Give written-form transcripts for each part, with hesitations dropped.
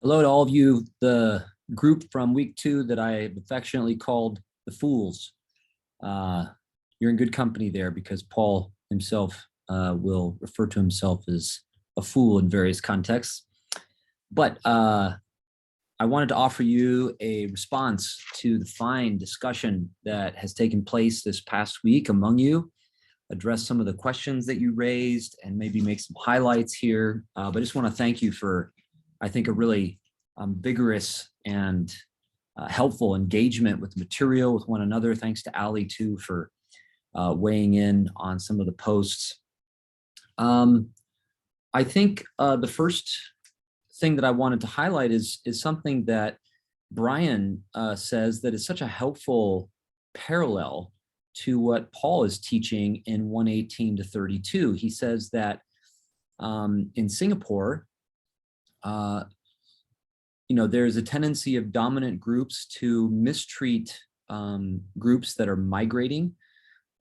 Hello to all of you, the group from week 2 that I affectionately called the Fools. Uh, you're in good company there because Paul himself will refer to himself as a fool in various contexts. But I wanted to offer you a response to the fine discussion that has taken place this past week among you, address some of the questions that you raised, and maybe make some highlights here. But I just want to thank you for, I think, a really vigorous and helpful engagement with material with one another. Thanks to Ali too for weighing in on some of the posts. I think the first thing that I wanted to highlight is something that Brian says that is such a helpful parallel to what Paul is teaching in 118 to 32. He says that in Singapore, there's a tendency of dominant groups to mistreat groups that are migrating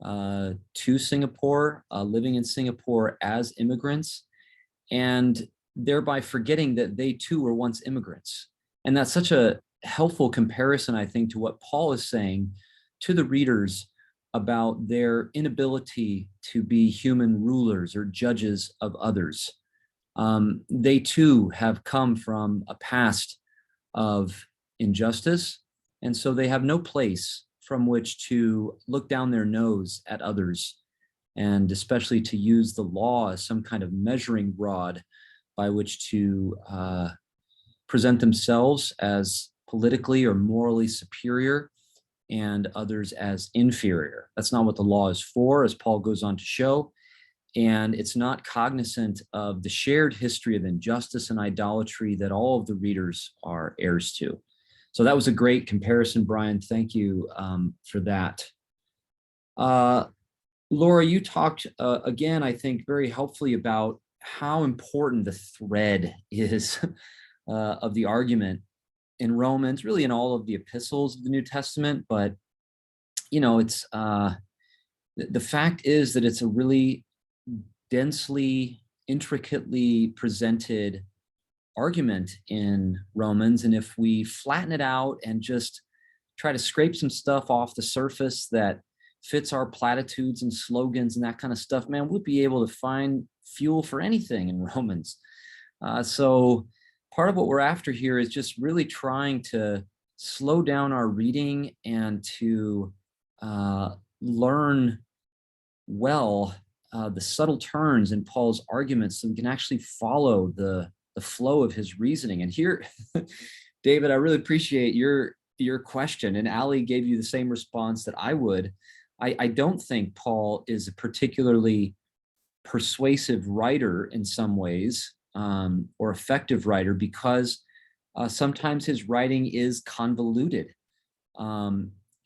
to Singapore, living in Singapore as immigrants, and thereby forgetting that they too were once immigrants. And that's such a helpful comparison, I think, to what Paul is saying to the readers about their inability to be human rulers or judges of others. They too have come from a past of injustice, and so they have no place from which to look down their nose at others, and especially to use the law as some kind of measuring rod by which to present themselves as politically or morally superior and others as inferior. That's not what the law is for, as Paul goes on to show. And it's not cognizant of the shared history of injustice and idolatry that all of the readers are heirs to. So that was a great comparison, Brian. Thank you for that. Laura, you talked again, I think, very helpfully about how important the thread is of the argument in Romans, really in all of the epistles of the New Testament. But, it's the fact is that it's a really densely, intricately presented argument in Romans. And if we flatten it out and just try to scrape some stuff off the surface that fits our platitudes and slogans and that kind of stuff, man, we'll be able to find fuel for anything in Romans. So part of what we're after here is just really trying to slow down our reading and to learn well the subtle turns in Paul's arguments so we can actually follow the flow of his reasoning. And here, David, I really appreciate your question. And Ali gave you the same response that I would. I don't think Paul is a particularly persuasive writer in some ways, or effective writer, because sometimes his writing is convoluted.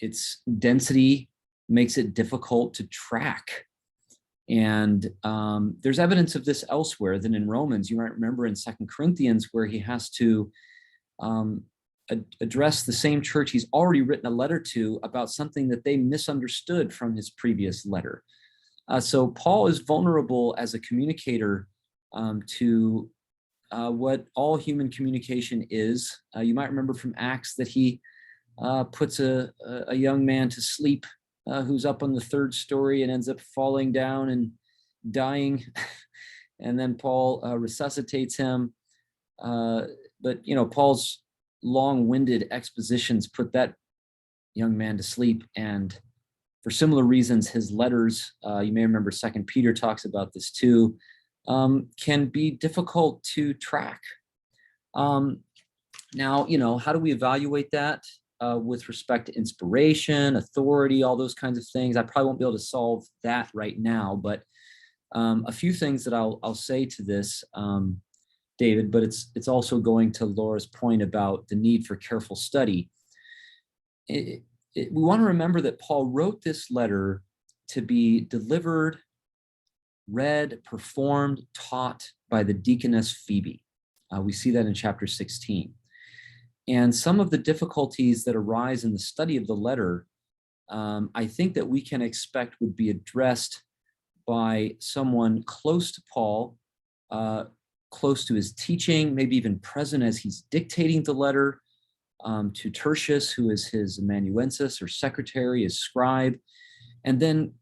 Its density makes it difficult to track. And there's evidence of this elsewhere than in Romans. You might remember in 2 Corinthians where he has to address the same church he's already written a letter to about something that they misunderstood from his previous letter. So Paul is vulnerable as a communicator to what all human communication is. You might remember from Acts that he puts a young man to sleep who's up on the 3rd story and ends up falling down and dying. And then Paul resuscitates him. But, Paul's long-winded expositions put that young man to sleep. And for similar reasons, his letters, you may remember 2 Peter talks about this too, can be difficult to track. Now, how do we evaluate that? With respect to inspiration, authority, all those kinds of things. I probably won't be able to solve that right now, but a few things that I'll say to this, David, but it's also going to Laura's point about the need for careful study. We want to remember that Paul wrote this letter to be delivered, read, performed, taught by the deaconess Phoebe. We see that in chapter 16. And some of the difficulties that arise in the study of the letter, I think that we can expect would be addressed by someone close to Paul, close to his teaching, maybe even present as he's dictating the letter to Tertius, who is his amanuensis or secretary, his scribe, and then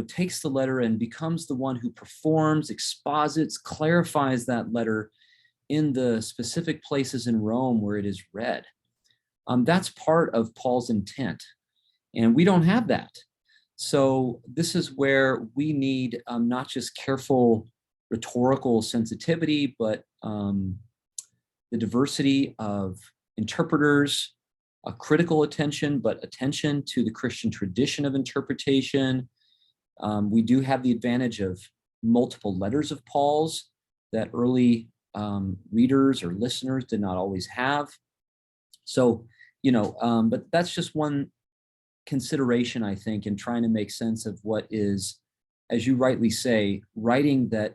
takes the letter and becomes the one who performs, exposits, clarifies that letter in the specific places in Rome where it is read. That's part of Paul's intent, and we don't have that. So this is where we need not just careful rhetorical sensitivity, but the diversity of interpreters, a critical attention, but attention to the Christian tradition of interpretation. We do have the advantage of multiple letters of Paul's that early readers or listeners did not always have. So, but that's just one consideration, I think, in trying to make sense of what is, as you rightly say, writing that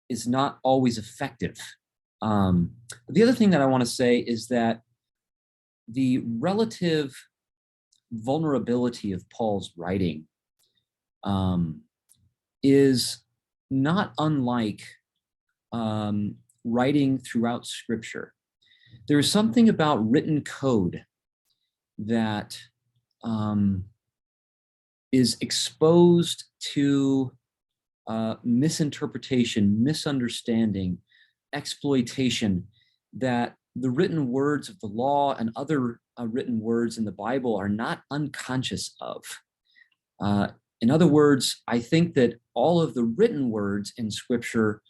is not always effective. The other thing that I want to say is that the relative vulnerability of Paul's writing is not unlike writing throughout Scripture. There is something about written code that is exposed to misinterpretation, misunderstanding, exploitation, that the written words of the law and other written words in the Bible are not unconscious of. In other words, I think that all of the written words in Scripture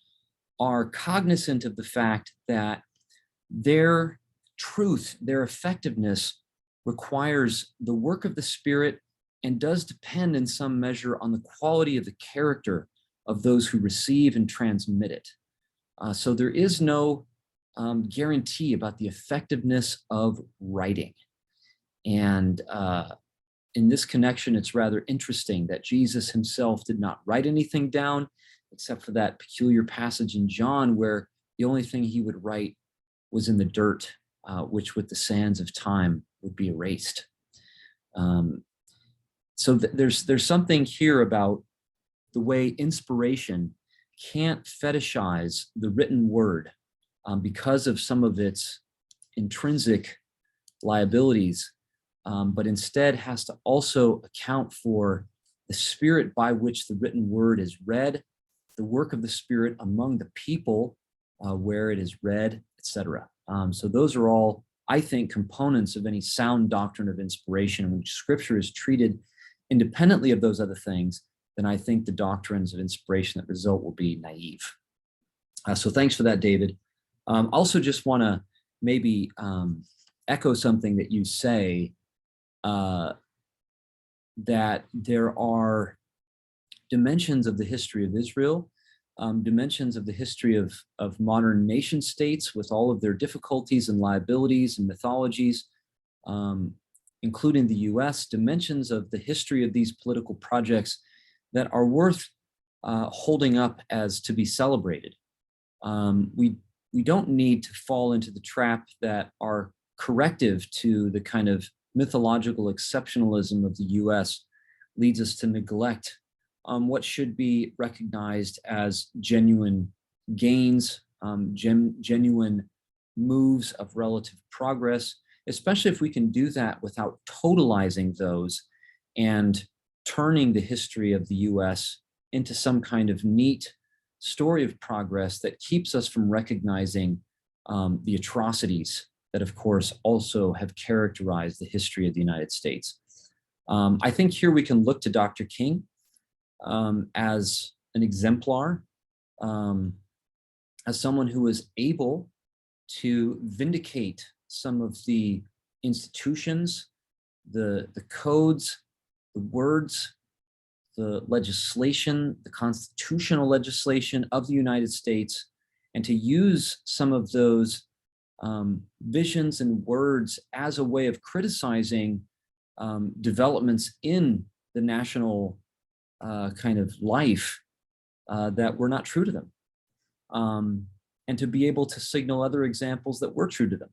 are cognizant of the fact that their truth, their effectiveness requires the work of the Spirit and does depend in some measure on the quality of the character of those who receive and transmit it. So there is no guarantee about the effectiveness of writing. And in this connection, it's rather interesting that Jesus himself did not write anything down, except for that peculiar passage in John where the only thing he would write was in the dirt, which with the sands of time would be erased. So there's something here about the way inspiration can't fetishize the written word because of some of its intrinsic liabilities, but instead has to also account for the spirit by which the written word is read, the work of the Spirit among the people where it is read, etc. So those are all, I think, components of any sound doctrine of inspiration in which Scripture is treated independently of those other things. Then I think the doctrines of inspiration that result will be naive. So thanks for that, David. Also just want to maybe echo something that you say, that there are dimensions of the history of Israel, dimensions of the history of modern nation states with all of their difficulties and liabilities and mythologies, including the US, dimensions of the history of these political projects that are worth holding up as to be celebrated. We don't need to fall into the trap that are corrective to the kind of mythological exceptionalism of the US leads us to neglect what should be recognized as genuine gains, genuine moves of relative progress, especially if we can do that without totalizing those and turning the history of the US into some kind of neat story of progress that keeps us from recognizing the atrocities that, of course, also have characterized the history of the United States. I think here we can look to Dr. King as an exemplar, as someone who was able to vindicate some of the institutions, the codes, the words, the legislation, the constitutional legislation of the United States, and to use some of those visions and words as a way of criticizing developments in the national kind of life that were not true to them, and to be able to signal other examples that were true to them.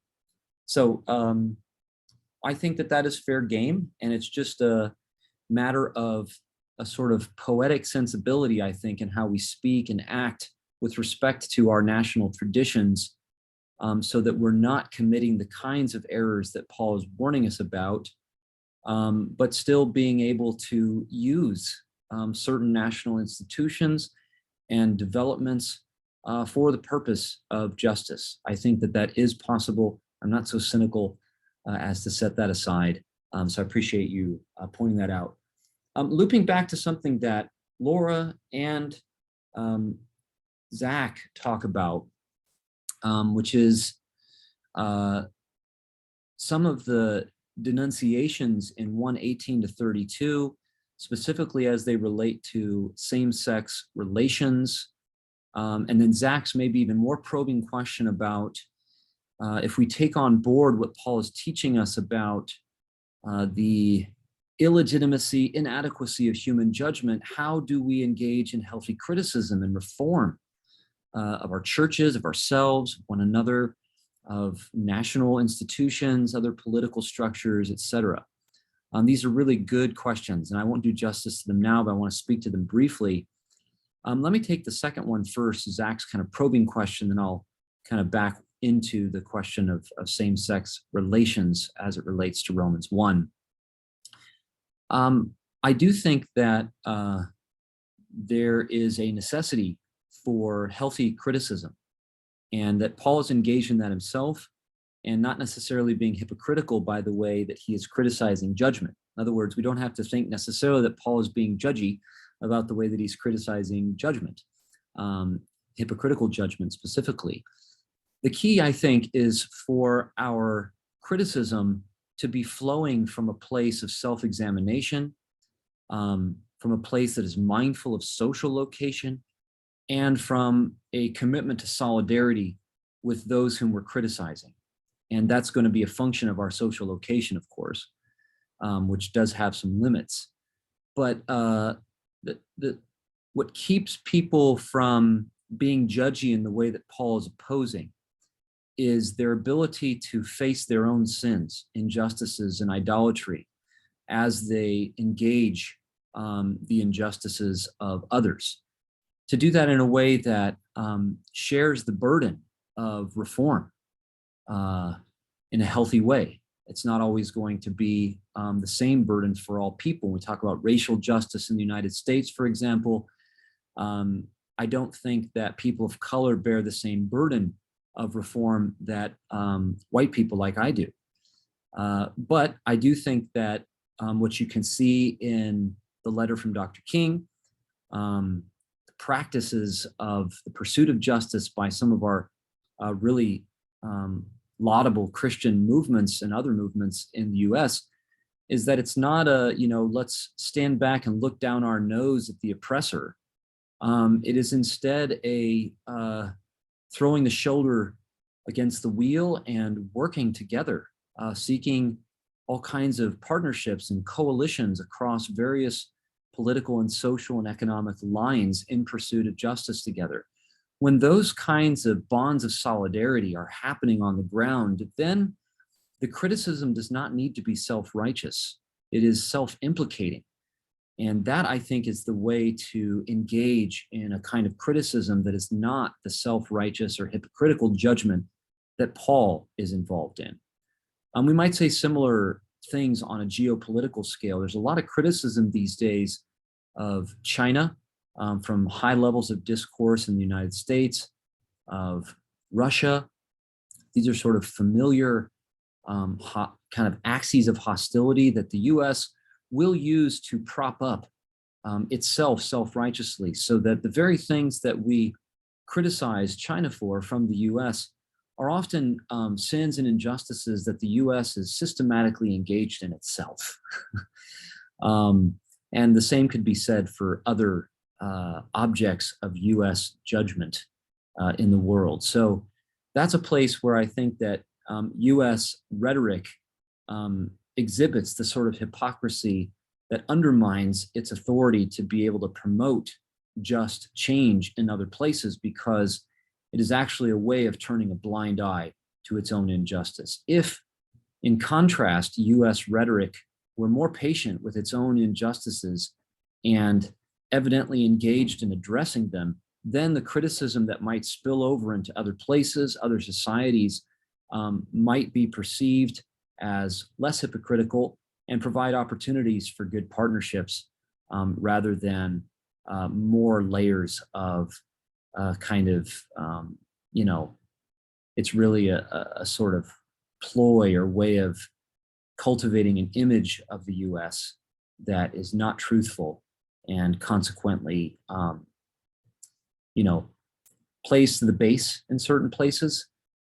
So I think that that is fair game, and it's just a matter of a sort of poetic sensibility, I think, in how we speak and act with respect to our national traditions, so that we're not committing the kinds of errors that Paul is warning us about, but still being able to use certain national institutions and developments for the purpose of justice. I think that that is possible. I'm not so cynical as to set that aside. So I appreciate you pointing that out. Looping back to something that Laura and Zach talk about, which is some of the denunciations in 1:18-32, specifically as they relate to same-sex relations. And then Zach's maybe even more probing question about if we take on board what Paul is teaching us about the illegitimacy, inadequacy of human judgment, how do we engage in healthy criticism and reform of our churches, of ourselves, one another, of national institutions, other political structures, etc. These are really good questions, and I won't do justice to them now, but I want to speak to them briefly. Let me take the second one first, Zach's kind of probing question, and I'll kind of back into the question of same-sex relations as it relates to Romans 1. I do think that there is a necessity for healthy criticism, and that Paul is engaged in that himself, and not necessarily being hypocritical by the way that he is criticizing judgment. In other words, we don't have to think necessarily that Paul is being judgy about the way that he's criticizing judgment, hypocritical judgment specifically. The key, I think, is for our criticism to be flowing from a place of self-examination, from a place that is mindful of social location, and from a commitment to solidarity with those whom we're criticizing. And that's going to be a function of our social location, of course, which does have some limits. But what keeps people from being judgy in the way that Paul is opposing is their ability to face their own sins, injustices, and idolatry as they engage the injustices of others. To do that in a way that shares the burden of reform in a healthy way. It's not always going to be the same burdens for all people. When we talk about racial justice in the United States, for example, I don't think that people of color bear the same burden of reform that white people like I do. But I do think that what you can see in the letter from Dr. King, the practices of the pursuit of justice by some of our really laudable Christian movements and other movements in the US, is that it's not a, let's stand back and look down our nose at the oppressor. It is instead a throwing the shoulder against the wheel and working together, seeking all kinds of partnerships and coalitions across various political and social and economic lines in pursuit of justice together. When those kinds of bonds of solidarity are happening on the ground, then the criticism does not need to be self-righteous. It is self-implicating. And that, I think, is the way to engage in a kind of criticism that is not the self-righteous or hypocritical judgment that Paul is involved in. We might say similar things on a geopolitical scale. There's a lot of criticism these days of China from high levels of discourse in the United States, of Russia. These are sort of familiar kind of axes of hostility that the US will use to prop up itself self-righteously, so that the very things that we criticize China for from the US are often sins and injustices that the US is systematically engaged in itself. And the same could be said for other objects of US judgment in the world. So that's a place where I think that US rhetoric exhibits the sort of hypocrisy that undermines its authority to be able to promote just change in other places, because it is actually a way of turning a blind eye to its own injustice. If, in contrast, US rhetoric were more patient with its own injustices and evidently engaged in addressing them, then the criticism that might spill over into other places, other societies, might be perceived as less hypocritical and provide opportunities for good partnerships, rather than more layers of kind of, you know, it's really a sort of ploy or way of cultivating an image of the US that is not truthful, and consequently, you know, plays to the base in certain places,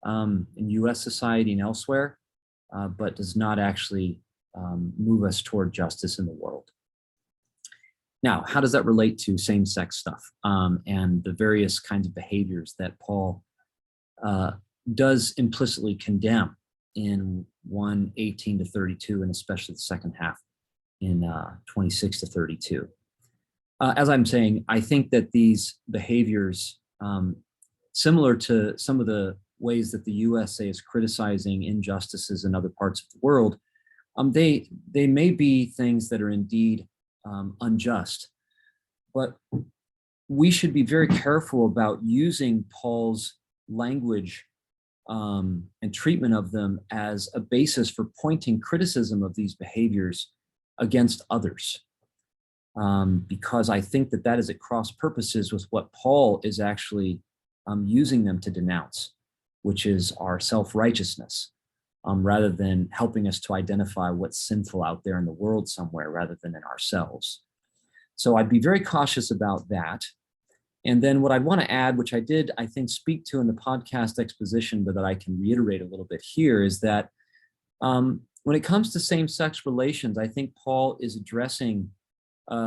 in US society and elsewhere, but does not actually move us toward justice in the world. Now, how does that relate to same-sex stuff, and the various kinds of behaviors that Paul does implicitly condemn in 1:18 to 32, and especially the second half in 26 to 32? As I'm saying, I think that these behaviors, similar to some of the ways that the USA is criticizing injustices in other parts of the world, they may be things that are indeed unjust, but we should be very careful about using Paul's language and treatment of them as a basis for pointing criticism of these behaviors against others. Because I think that that is at cross purposes with what Paul is actually using them to denounce, which is our self-righteousness, rather than helping us to identify what's sinful out there in the world somewhere rather than in ourselves. So I'd be very cautious about that. And then what I'd want to add, which I did, I think, speak to in the podcast exposition, but that I can reiterate a little bit here, is that when it comes to same-sex relations, I think Paul is addressing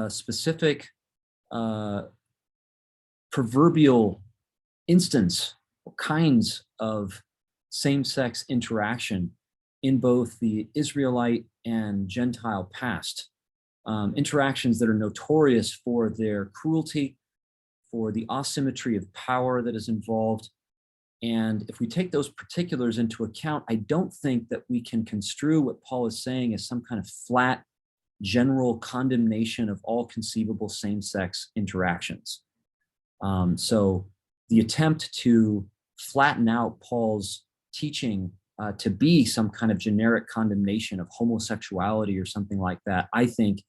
specific proverbial instance or kinds of same-sex interaction in both the Israelite and Gentile past. Interactions that are notorious for their cruelty, for the asymmetry of power that is involved. And if we take those particulars into account, I don't think that we can construe what Paul is saying as some kind of flat, general condemnation of all conceivable same-sex interactions. So the attempt to flatten out Paul's teaching to be some kind of generic condemnation of homosexuality or something like that, I think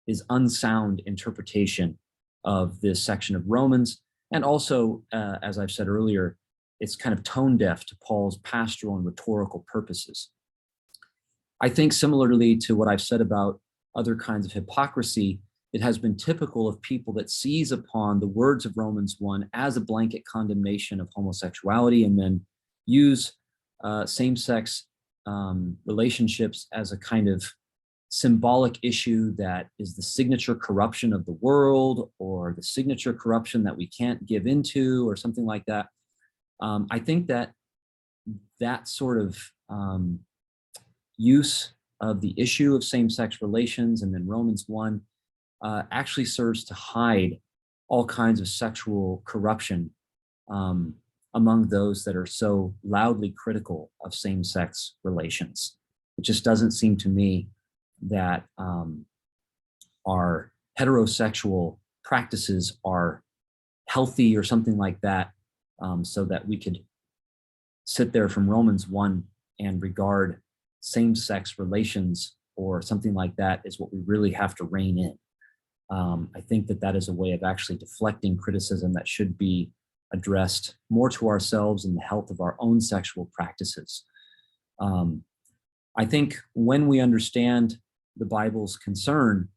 is unsound interpretation of this section of Romans. And also, as I've said earlier, it's kind of tone deaf to Paul's pastoral and rhetorical purposes. I think similarly to what I've said about other kinds of hypocrisy, it has been typical of people that seize upon the words of Romans 1 as a blanket condemnation of homosexuality and then use same-sex relationships as a kind of symbolic issue that is the signature corruption of the world, or the signature corruption that we can't give into, or something like that. I think that that sort of use of the issue of same-sex relations and then Romans 1 actually serves to hide all kinds of sexual corruption among those that are so loudly critical of same-sex relations. It just doesn't seem to me that our heterosexual practices are healthy or something like that, so that we could sit there from Romans 1 and regard same-sex relations or something like that as what we really have to rein in. I think that that is a way of actually deflecting criticism that should be addressed more to ourselves and the health of our own sexual practices. I think when we understand the Bible's concern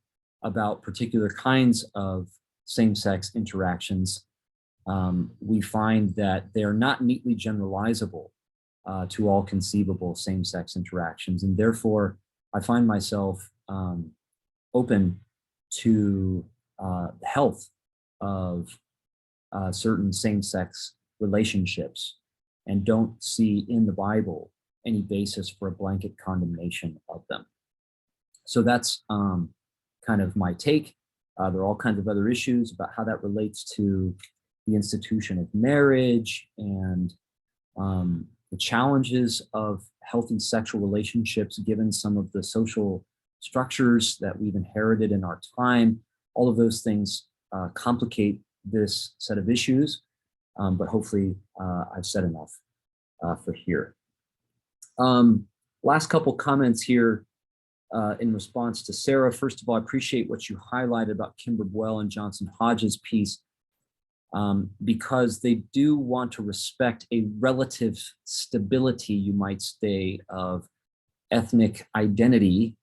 about particular kinds of same-sex interactions, we find that they are not neatly generalizable to all conceivable same-sex interactions. And therefore, I find myself open to the health of certain same-sex relationships, and don't see in the Bible any basis for a blanket condemnation of them. So that's kind of my take. There are all kinds of other issues about how that relates to the institution of marriage and the challenges of healthy sexual relationships given some of the social structures that we've inherited in our time. All of those things complicate this set of issues, but hopefully I've said enough for here. Last couple comments here in response to Sarah. First of all, I appreciate what you highlighted about Kimber Buell and Johnson Hodges' piece, because they do want to respect a relative stability, you might say, of ethnic identity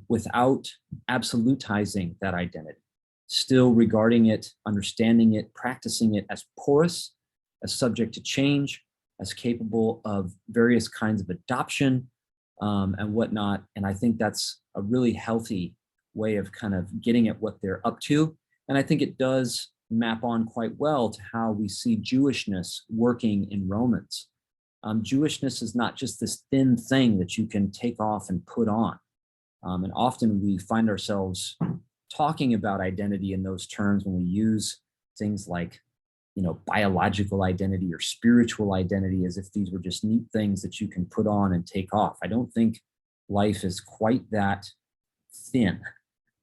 without absolutizing that identity, still regarding it, understanding it, practicing it as porous, as subject to change, as capable of various kinds of adoption and whatnot. And I think that's a really healthy way of kind of getting at what they're up to. And I think it does map on quite well to how we see Jewishness working in Romans. Jewishness is not just this thin thing that you can take off and put on. And often we find ourselves talking about identity in those terms when we use things like, biological identity or spiritual identity, as if these were just neat things that you can put on and take off. I don't think life is quite that thin.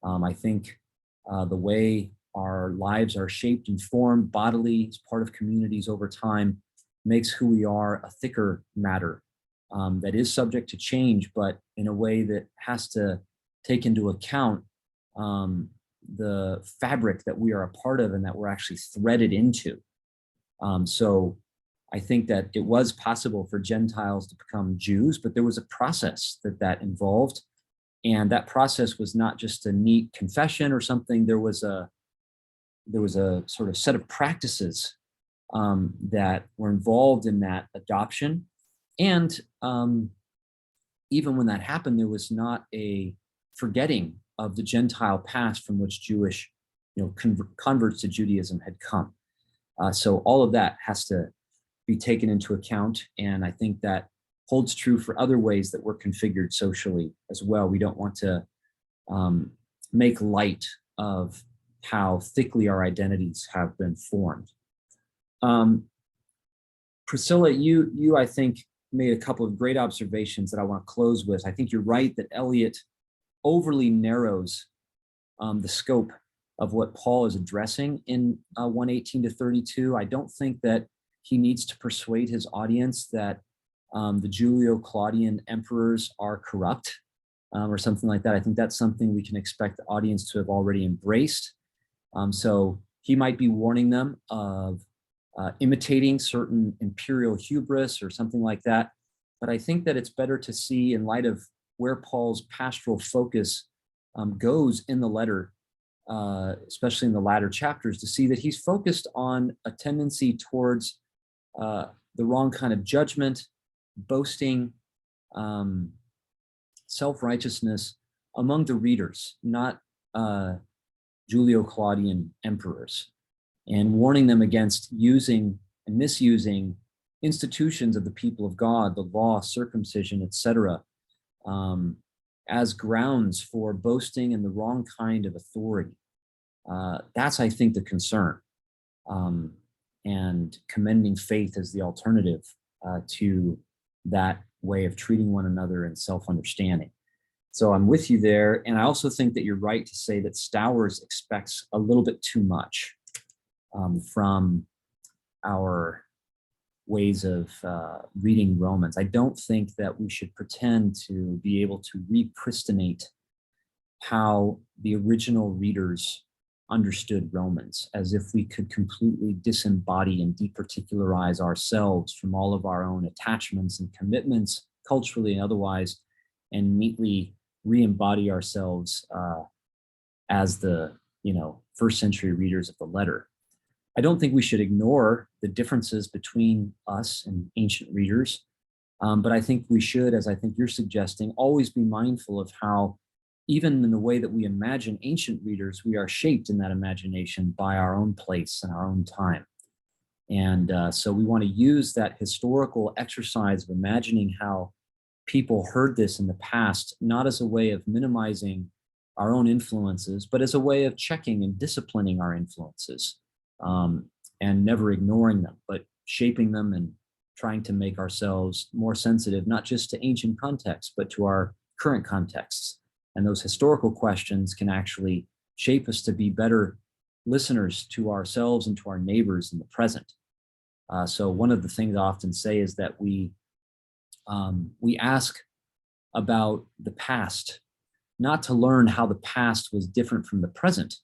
I think the way our lives are shaped and formed bodily as part of communities over time makes who we are a thicker matter that is subject to change, but in a way that has to take into account the fabric that we are a part of and that we're actually threaded into. So I think that it was possible for Gentiles to become Jews, but there was a process that involved. And that process was not just a neat confession or something. There was a sort of set of practices that were involved in that adoption. And even when that happened, there was not a forgetting of the Gentile past from which Jewish converts to Judaism had come. So all of that has to be taken into account. And I think that holds true for other ways that we're configured socially as well. We don't want to make light of how thickly our identities have been formed. Priscilla, you I think made a couple of great observations that I want to close with. I think you're right that Eliot overly narrows the scope of what Paul is addressing in 1:18 to 32. I don't think that he needs to persuade his audience that the Julio-Claudian emperors are corrupt or something like that. I think that's something we can expect the audience to have already embraced. So he might be warning them of imitating certain imperial hubris or something like that. But I think that it's better to see, in light of where Paul's pastoral focus goes in the letter, especially in the latter chapters, to see that he's focused on a tendency towards the wrong kind of judgment, boasting, self-righteousness among the readers, not Julio-Claudian emperors, and warning them against using and misusing institutions of the people of God, the law, circumcision, etc., as grounds for boasting in the wrong kind of authority. That's, I think, the concern, and commending faith as the alternative to that way of treating one another in self-understanding. So I'm with you there. And I also think that you're right to say that Stowers expects a little bit too much from our ways of reading Romans. I don't think that we should pretend to be able to repristinate how the original readers understood Romans, as if we could completely disembody and departicularize ourselves from all of our own attachments and commitments, culturally and otherwise, and neatly re-embody ourselves as the first century readers of the letter. I don't think we should ignore the differences between us and ancient readers, but I think we should, as I think you're suggesting, always be mindful of how, even in the way that we imagine ancient readers, we are shaped in that imagination by our own place and our own time. And so we want to use that historical exercise of imagining how people heard this in the past, not as a way of minimizing our own influences, but as a way of checking and disciplining our influences, and never ignoring them, but shaping them and trying to make ourselves more sensitive, not just to ancient contexts, but to our current contexts. And those historical questions can actually shape us to be better listeners to ourselves and to our neighbors in the present. So one of the things I often say is that we ask about the past, not to learn how the past was different from the present,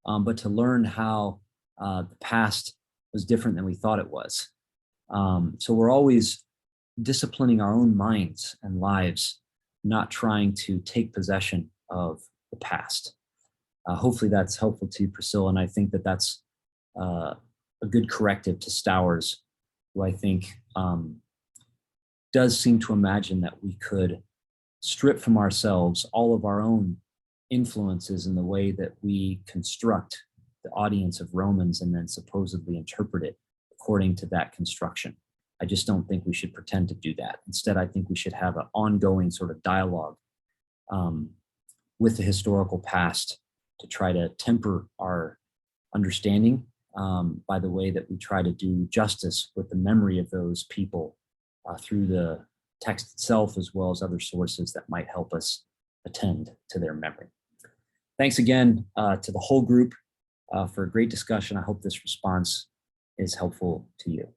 but to learn how the past was different than we thought it was. So we're always disciplining our own minds and lives, not trying to take possession of the past. Hopefully that's helpful to you, Priscilla, and I think that that's a good corrective to Stowers, who I think does seem to imagine that we could strip from ourselves all of our own influences in the way that we construct the audience of Romans and then supposedly interpret it according to that construction. I just don't think we should pretend to do that. Instead, I think we should have an ongoing sort of dialogue with the historical past to try to temper our understanding by the way that we try to do justice with the memory of those people through the text itself, as well as other sources that might help us attend to their memory. Thanks again to the whole group for a great discussion. I hope this response is helpful to you.